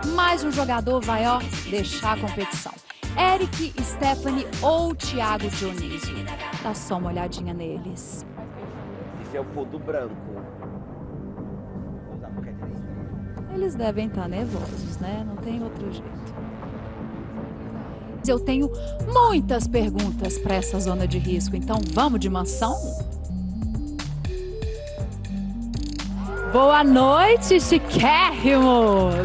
mais um jogador vai, ó, deixar a competição. Eric, Stephanie ou Thiago Dionísio? Dá só uma olhadinha neles. Esse é o pudo branco. Eles devem estar nervosos, né? Não tem outro jeito. Eu tenho muitas perguntas para essa zona de risco, então vamos de mansão? Boa noite, chiquérrimos!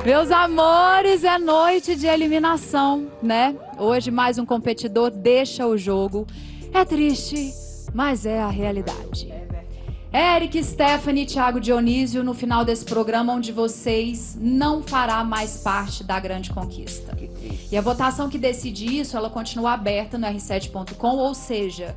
Meus amores, é noite de eliminação, né? Hoje mais um competidor deixa o jogo. É triste, mas é a realidade. Eric, Stephanie e Thiago Dionísio, no final desse programa, onde vocês não fará mais parte da grande conquista. E a votação que decide isso, ela continua aberta no r7.com, ou seja,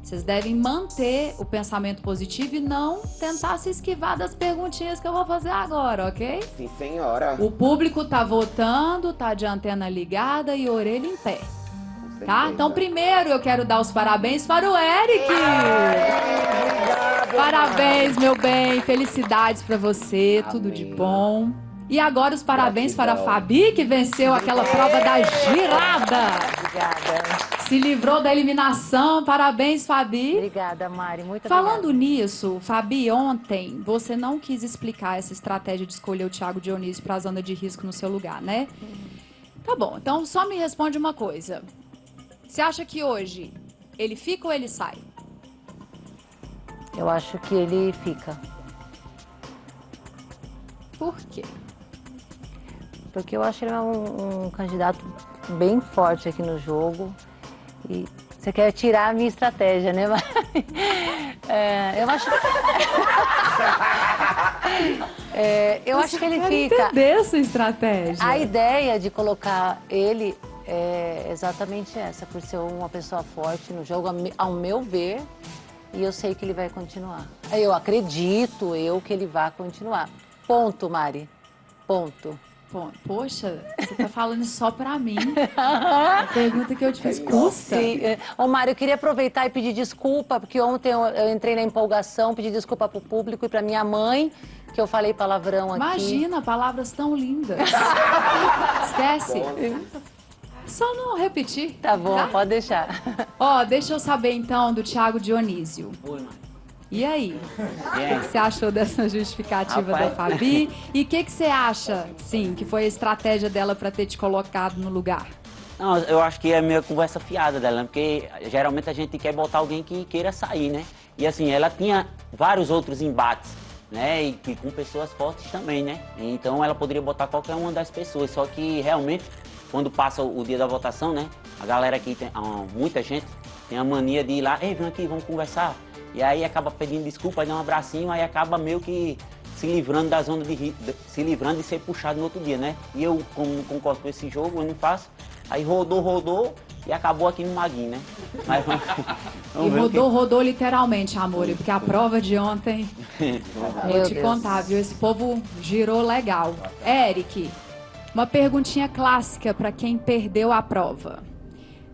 vocês devem manter o pensamento positivo e não tentar se esquivar das perguntinhas que eu vou fazer agora, ok? Sim, senhora. O público tá votando, tá de antena ligada e orelha em pé. Tá? Então, primeiro eu quero dar os parabéns para o Eric. Obrigado, Parabéns, meu bem. Felicidades para você. Amém. Tudo de bom. E agora os parabéns para a Gratidão. Fabi, que venceu aquela prova da girada. Obrigada. Se livrou da eliminação. Parabéns, Fabi. Obrigada, Mari. Muito Falando obrigada. nisso, Fabi, ontem você não quis explicar essa estratégia de escolher o Thiago Dionísio para a zona de risco no seu lugar, né? Tá bom, então só me responde uma coisa. Você acha que hoje ele fica ou ele sai? Eu acho que ele fica. Por quê? Porque eu acho ele um candidato bem forte aqui no jogo. E você quer tirar a minha estratégia, né, Mari? Eu acho... eu acho que ele fica. Entender essa estratégia. A ideia de colocar ele é exatamente essa, por ser uma pessoa forte no jogo, ao meu ver, e eu sei que ele vai continuar. Eu acredito que ele vai continuar. Ponto, Mari. Ponto. Poxa, você tá falando isso só pra mim. A pergunta que eu te fiz custa. Sim. Ô, Mário, eu queria aproveitar e pedir desculpa, porque ontem eu entrei na empolgação, pedi desculpa pro público e pra minha mãe, que eu falei palavrão aqui. Imagina, palavras tão lindas. Esquece. Só não repetir. Tá bom, pode deixar. Ó, deixa eu saber então do Thiago Dionísio. Oi, mãe. E aí? E aí? O que você achou dessa justificativa Rapaz. da Fabi? E o que você acha, sim, que foi a estratégia dela pra ter te colocado no lugar? Não, eu acho que é meio conversa fiada dela, né? Porque geralmente a gente quer botar alguém que queira sair, né? E assim, ela tinha vários outros embates, né? E com pessoas fortes também, né? Então ela poderia botar qualquer uma das pessoas, só que realmente, quando passa o dia da votação, né? A galera aqui, muita gente tem a mania de ir lá, ei, vem aqui, vamos conversar. E aí acaba pedindo desculpa, dá um abracinho, aí acaba meio que se livrando da zona de risco, se livrando de ser puxado no outro dia, né? E eu, como não concordo com esse jogo, eu não faço. Aí rodou e acabou aqui no Maguinho, né? Mas, E rodou literalmente, amor, porque a prova de ontem, vou te contar, viu? Esse povo girou legal. Eric, uma perguntinha clássica para quem perdeu a prova.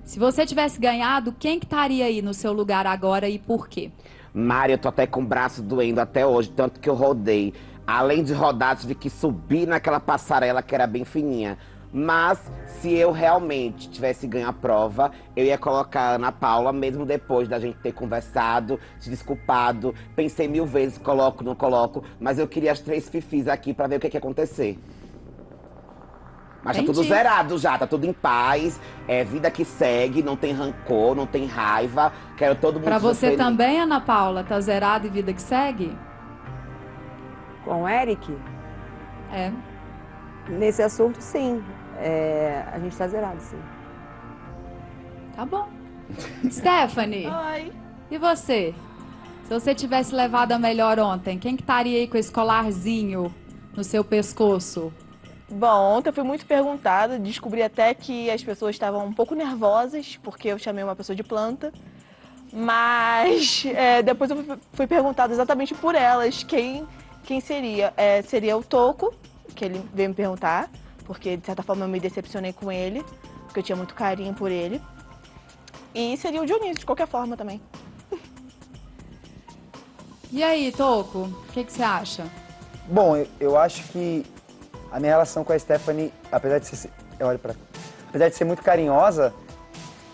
Se você tivesse ganhado, quem que estaria aí no seu lugar agora e por quê? Mari, eu tô até com o braço doendo até hoje, tanto que eu rodei. Além de rodar, tive que subir naquela passarela que era bem fininha. Mas, se eu realmente tivesse ganho a prova, eu ia colocar a Ana Paula, mesmo depois da gente ter conversado, se desculpado. Pensei 1000 vezes, coloco, não coloco. Mas eu queria as 3 fifis aqui pra ver o que ia acontecer. Mas tá tudo zerado já, tá tudo em paz. É vida que segue, não tem rancor, não tem raiva. Quero todo mundo Pra você feliz. também, Ana Paula, tá zerado e vida que segue? Com o Eric, É. nesse assunto, sim. A gente tá zerado, sim. Tá bom. Stephanie. Oi. E você? Se você tivesse levado a melhor ontem, quem que estaria aí com esse colarzinho no seu pescoço? Bom, ontem eu fui muito perguntada, descobri até que as pessoas estavam um pouco nervosas, porque eu chamei uma pessoa de planta. Mas depois eu fui perguntada exatamente por elas quem seria. Seria o Toco, que ele veio me perguntar, porque de certa forma eu me decepcionei com ele, porque eu tinha muito carinho por ele. E seria o Dionísio, de qualquer forma também. E aí, Toco, o que você acha? Bom, eu acho que a minha relação com a Stephanie, apesar de ser muito carinhosa,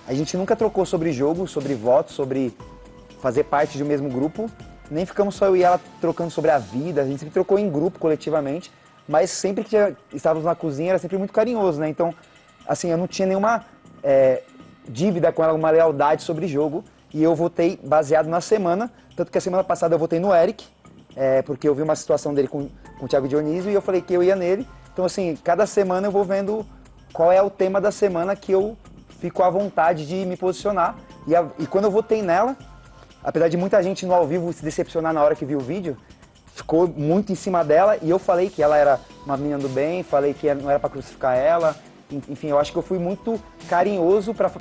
a gente nunca trocou sobre jogo, sobre voto, sobre fazer parte de um mesmo grupo. Nem ficamos só eu e ela trocando sobre a vida, a gente sempre trocou em grupo, coletivamente. Mas sempre que estávamos na cozinha, era sempre muito carinhoso, né? Então, assim, eu não tinha nenhuma dívida com ela, uma lealdade sobre jogo. E eu votei baseado na semana, tanto que a semana passada eu votei no Eric, porque eu vi uma situação dele com o Thiago Dionísio e eu falei que eu ia nele. Então, assim, cada semana eu vou vendo qual é o tema da semana que eu fico à vontade de me posicionar. E quando eu votei nela, apesar de muita gente no ao vivo se decepcionar na hora que viu o vídeo, ficou muito em cima dela e eu falei que ela era uma menina do bem, falei que não era pra crucificar ela. Enfim, eu acho que eu fui muito carinhoso pra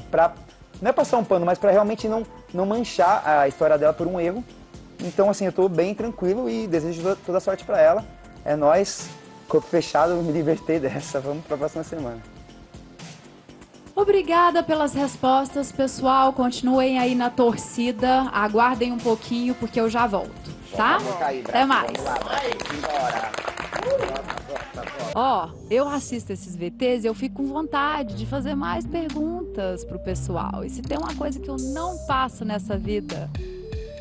não é passar um pano, mas pra realmente não manchar a história dela por um erro. Então, assim, eu tô bem tranquilo e desejo toda sorte pra ela. É nóis, corpo fechado, me divertei dessa. Vamos pra próxima semana. Obrigada pelas respostas, pessoal. Continuem aí na torcida. Aguardem um pouquinho, porque eu já volto, tá? Até mais. Ó, eu assisto esses VTs e eu fico com vontade de fazer mais perguntas pro pessoal. E se tem uma coisa que eu não passo nessa vida,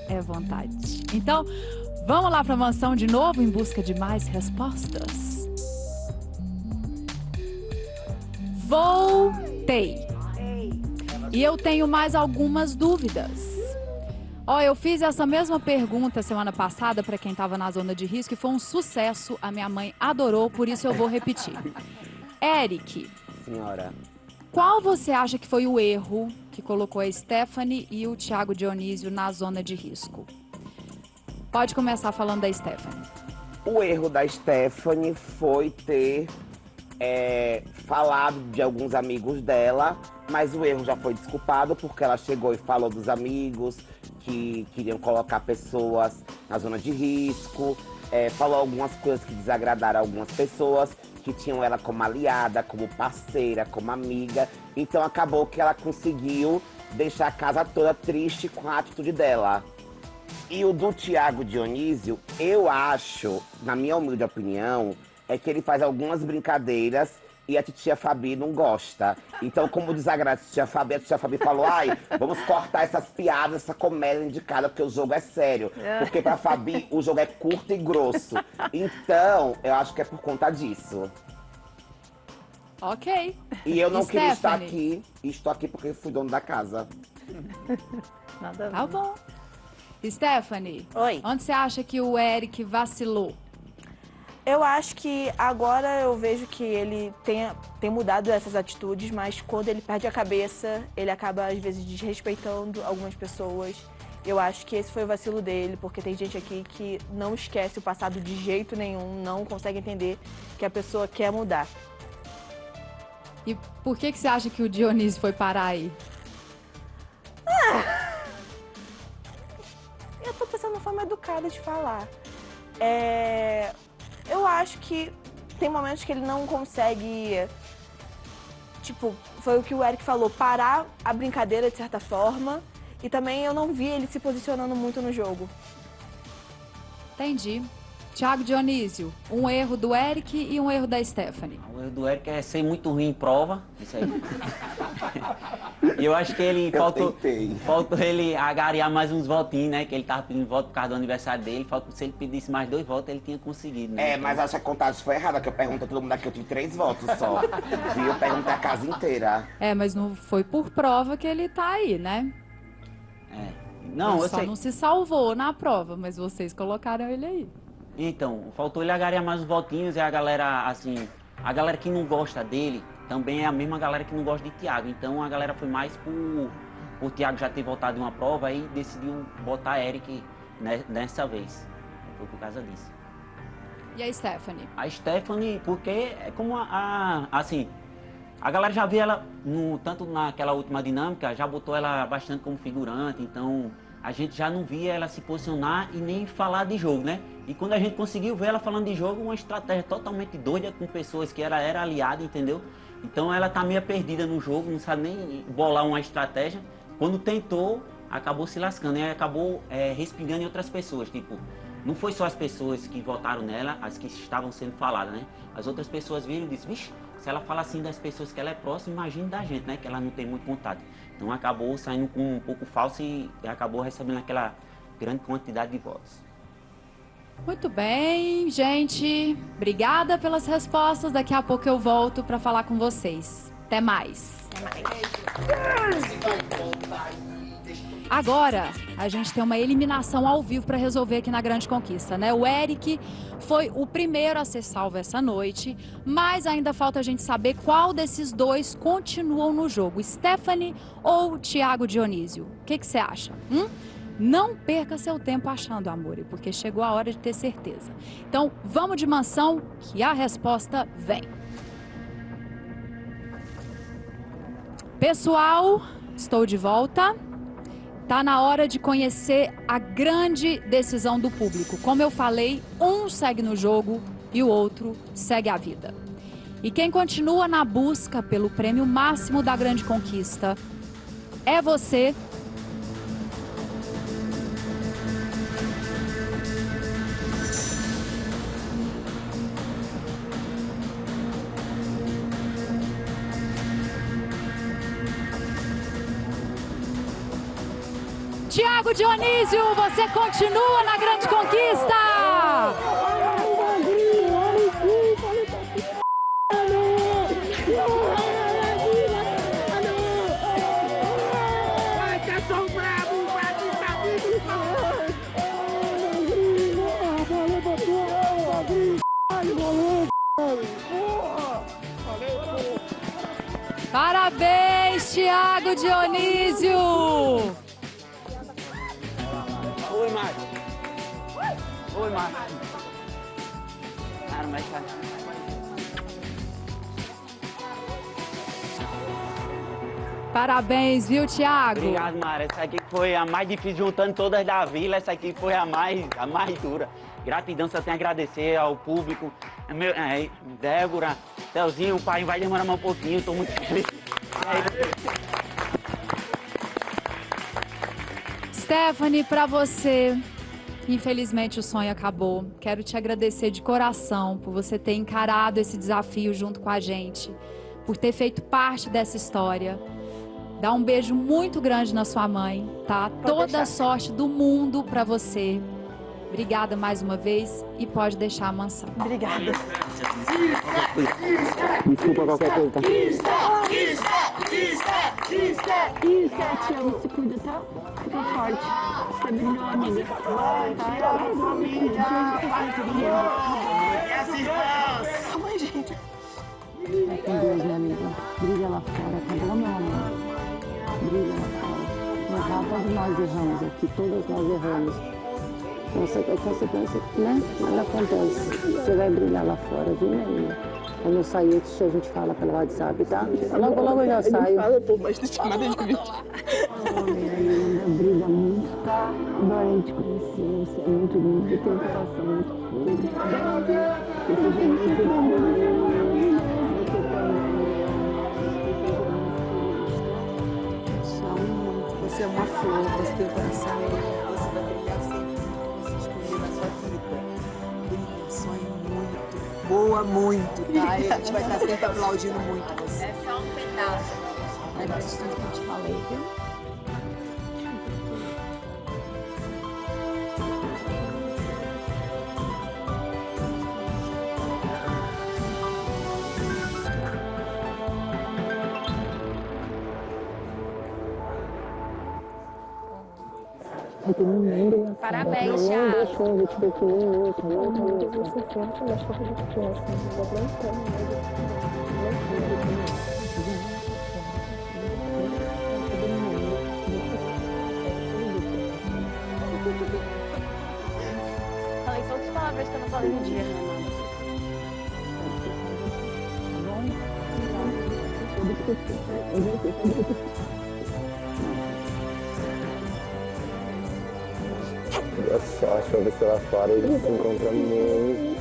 é vontade. Então, vamos lá pra mansão de novo em busca de mais respostas? Voltei. E eu tenho mais algumas dúvidas. Ó, eu fiz essa mesma pergunta semana passada para quem estava na zona de risco e foi um sucesso. A minha mãe adorou, por isso eu vou repetir. Eric. Senhora. Qual você acha que foi o erro que colocou a Stephanie e o Thiago Dionísio na zona de risco? Pode começar falando da Stephanie. O erro da Stephanie foi ter falado de alguns amigos dela, mas o erro já foi desculpado porque ela chegou e falou dos amigos que queriam colocar pessoas na zona de risco, falou algumas coisas que desagradaram algumas pessoas que tinham ela como aliada, como parceira, como amiga. Então acabou que ela conseguiu deixar a casa toda triste com a atitude dela. E o do Thiago Dionísio, eu acho, na minha humilde opinião, é que ele faz algumas brincadeiras e a titia Fabi não gosta. Então, como desagrada a titia Fabi falou, ai, vamos cortar essas piadas, essa comédia indicada, porque o jogo é sério. Porque pra Fabi, o jogo é curto e grosso. Então, eu acho que é por conta disso. Ok. E eu não queria estar Stephanie? aqui, e estou aqui porque fui dono da casa. Nada a ver. Tá bom. Stephanie, Oi. onde você acha que o Eric vacilou? Eu acho que agora eu vejo que ele tem mudado essas atitudes, mas quando ele perde a cabeça, ele acaba às vezes desrespeitando algumas pessoas. Eu acho que esse foi o vacilo dele, porque tem gente aqui que não esquece o passado de jeito nenhum, não consegue entender que a pessoa quer mudar. E por que você acha que o Dionísio foi parar aí? Eu tô pensando numa forma educada de falar. Eu acho que tem momentos que ele não consegue, tipo, foi o que o Eric falou, parar a brincadeira de certa forma. E também eu não vi ele se posicionando muito no jogo. Entendi. Thiago Dionísio, um erro do Eric e um erro da Stephanie. O erro do Eric é ser muito ruim em prova, isso aí. E eu acho que ele faltou ele agariar mais uns votinhos, né? Que ele tava pedindo voto por causa do aniversário dele. Se ele pedisse mais 2 votos, ele tinha conseguido, né? Então... Mas acho que a contagem foi errada, que eu pergunto a todo mundo aqui, eu tive 3 votos só. Viu? Eu perguntei a casa inteira. Mas não foi por prova que ele tá aí, né? Não, ele eu só sei. não se salvou na prova, mas vocês colocaram ele aí. Então, faltou ele agariar mais os votinhos e a galera, assim, a galera que não gosta dele também é a mesma galera que não gosta de Thiago. Então a galera foi mais por Thiago já ter votado em uma prova e decidiu botar Eric nessa vez. Foi por causa disso. E a Stephanie? A Stephanie, porque é como assim, a galera já viu ela, tanto naquela última dinâmica, já botou ela bastante como figurante, então a gente já não via ela se posicionar e nem falar de jogo, né? E quando a gente conseguiu ver ela falando de jogo, uma estratégia totalmente doida com pessoas que ela era aliada, entendeu? Então ela tá meio perdida no jogo, não sabe nem bolar uma estratégia. Quando tentou, acabou se lascando e acabou respingando em outras pessoas, tipo não foi só as pessoas que votaram nela, as que estavam sendo faladas, né? As outras pessoas viram e disseram, vixe, se ela fala assim das pessoas que ela é próxima, imagine da gente, né? Que ela não tem muito contato. Então acabou saindo com um pouco falso e acabou recebendo aquela grande quantidade de votos. Muito bem, gente. Obrigada pelas respostas. Daqui a pouco eu volto para falar com vocês. Até mais. Agora, a gente tem uma eliminação ao vivo para resolver aqui na Grande Conquista, né? O Eric foi o primeiro a ser salvo essa noite, mas ainda falta a gente saber qual desses dois continuam no jogo, Stephanie ou Thiago Dionísio. O que você acha? Não perca seu tempo achando, amor, porque chegou a hora de ter certeza. Então, vamos de mansão, que a resposta vem. Pessoal, estou de volta. Tá na hora de conhecer a grande decisão do público. Como eu falei, um segue no jogo e o outro segue a vida. E quem continua na busca pelo prêmio máximo da Grande Conquista é você. Thiago Dionísio, você continua na Grande Conquista! Parabéns, Thiago Dionísio! Oi, Márcio. Oi, Márcio. Cara, mas tá... Parabéns, viu, Thiago? Obrigado, Mara. Essa aqui foi a mais difícil, juntando todas da vila. Essa aqui foi a mais dura. Gratidão, só tenho a agradecer ao público. Débora, Telzinho, o pai vai demorar mais um pouquinho, tô muito feliz. Stephanie, para você, infelizmente o sonho acabou. Quero te agradecer de coração por você ter encarado esse desafio junto com a gente, por ter feito parte dessa história. Dá um beijo muito grande na sua mãe, tá? Toda a sorte do mundo para você. Obrigada mais uma vez e pode deixar a mansão. Obrigada. Desculpa qualquer coisa. Te amo, se cuida, tá? Fica forte. Você brilhou, amiga. Ai, gente. Vai com Deus, minha amiga. Brilha lá fora, tá bom, meu amor? Brilha lá fora. Todos nós erramos aqui, todas nós erramos. A consequência, né? Nada acontece. Você vai brilhar lá fora, viu, minha amiga? Quando eu sair, a gente fala pelo WhatsApp, tá? Logo, logo eu já saio. Fala, pô, mas não tinha nada de vídeo. Brilha muito, tá? Adorei te conhecer, você é muito lindo, tem um coração muito puro. Você seja muito lindo. Você é uma flor, você tem o coração lindo, você vai brilhar sempre que você escolher na sua vida. Brilha, sonhe muito, voa muito, tá? E a gente vai estar sempre aplaudindo muito você. É só um pedaço. Lembra de tudo que eu te falei, viu? Parabéns, Thiago. Falei todas as palavras que eu não falei no dia. Boa sorte pra você lá fora, a gente se encontra muito.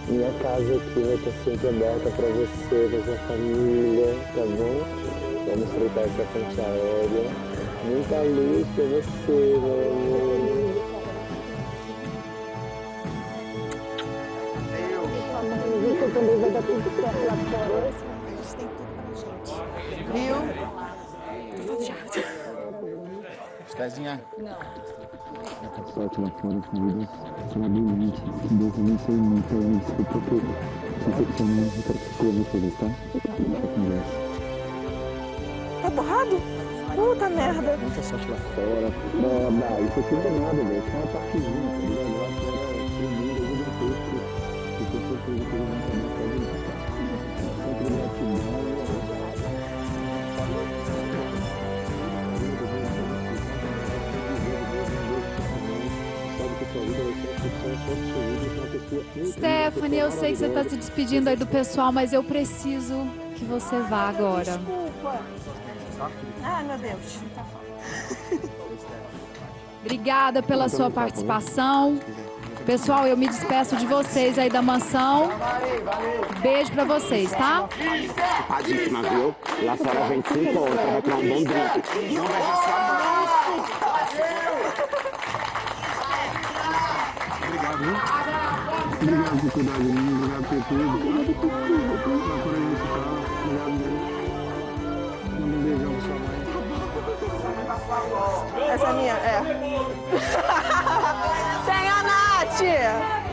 Minha casa aqui vai estar sempre aberta pra você, pra sua família, tá bom? Vamos fritar essa ponte aérea. Muita luz pra você, meu amor. gente tem tudo pra gente. Viu? Tô falando de Estezinha. Essa sorte lá fora, família, será brilhante. Que Deus abençoe muito. Desculpa por decepcionar. Eu quero que seja feliz, tá? Conversa. Tá borrado? Puta merda. Muita sorte lá fora. Foda. Isso aqui não é nada, velho. Isso é uma partezinha, tá ligado? Lá fora, primeiro, gigantesco. Eu tenho certeza que eles vão também fazer isso. Sempre gratidão. Stephanie, eu sei que você está se despedindo aí do pessoal, mas eu preciso que você vá agora. Desculpa. Ai, meu Deus. Obrigada pela sua participação. Pessoal, eu me despeço de vocês aí da mansão. Beijo pra vocês, tá? Padíssima, viu? Lá fora a gente se encontra, vai tomar um bom drink. Não vai Obrigado, viu? Obrigado por cuidar de mim, obrigado por tudo. Obrigado por tudo. Obrigado mesmo. Manda um beijão pra sua mãe. Essa é minha, é. Sem a Nath!